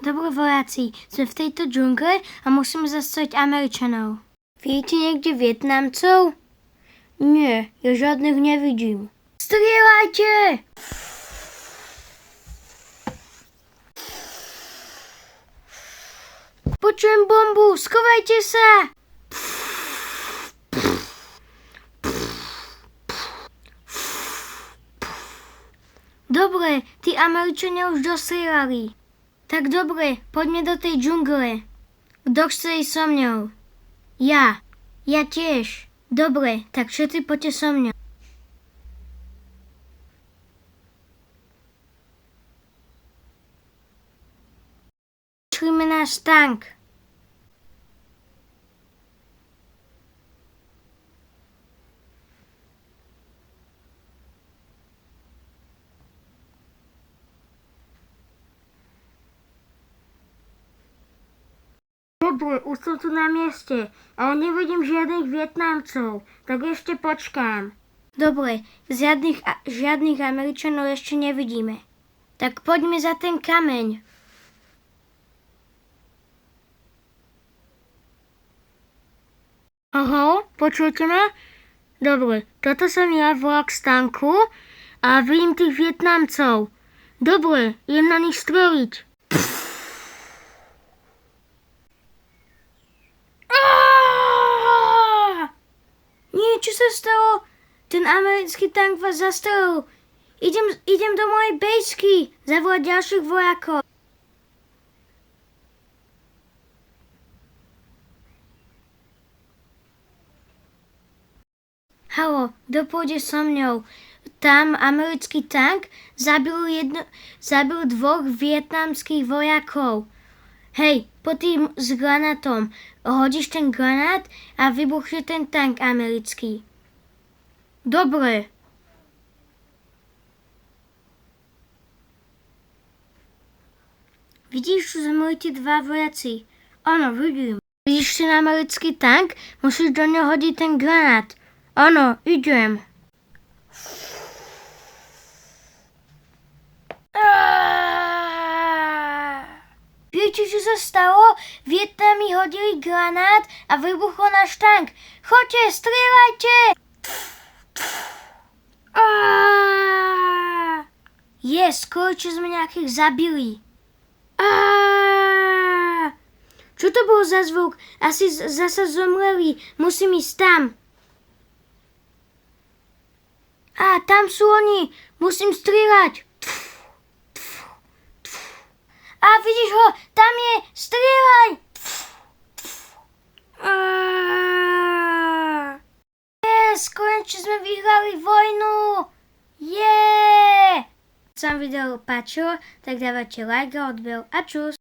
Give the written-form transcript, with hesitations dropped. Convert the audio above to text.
Dobre vojaci, sme v tejto džungle a musíme zastaviť Američanov. Vidíte niekde Vietnamcov? Nie, ja žiadnych nevidím. Strieľajte! Počujem bombu, schovajte sa! Dobre, tí Američania už dostrieľali. Tak dobre, poďme do tej džungle. Kto chce ísť so mňou? Ja. Ja tiež. Dobre, tak všetci poďte so mňou. Počujeme náš tank. Dobre, už som tu na mieste, ale nevidím žiadnych Vietnamcov, tak ešte počkám. Dobre, žiadnych Američanov ešte nevidíme. Tak poďme za ten kameň. Aha, počujete ma? Dobre, toto som ja, volák z tanku a vidím tých Vietnamcov. Dobre, idem na nich streliť. Nie, čo sa stalo? Ten americký tank vás zastrelil. Idem do mojej bejsky zavolať ďalších vojakov. Haló, kto pôjde so mňou? Tam americký tank zabil dvoch vietnamských vojakov. Hej, poď s granátom. Hodíš ten granát a vybuchne ten tank americký. Dobre. Vidíš, že zomreli tí dva vojaci? Áno, vidím. Vidíš ten americký tank? Musíš do neho hodiť ten granát. Áno, idem. Viete, čo sa stalo? Vietnami hodili granát a vybuchol náš tank. Choďte, strieľajte! Skoro čo sme nejakých zabili. Čo to bolo za zvuk? Asi zasa zomreli. Musím ísť tam. Tam sú oni. Musím strieľať. Vidíš ho? Tam je! Strieľaj! Konečne sme vyhrali vojnu! Keď sa vám video páčilo, tak dávajte like a odber a čus!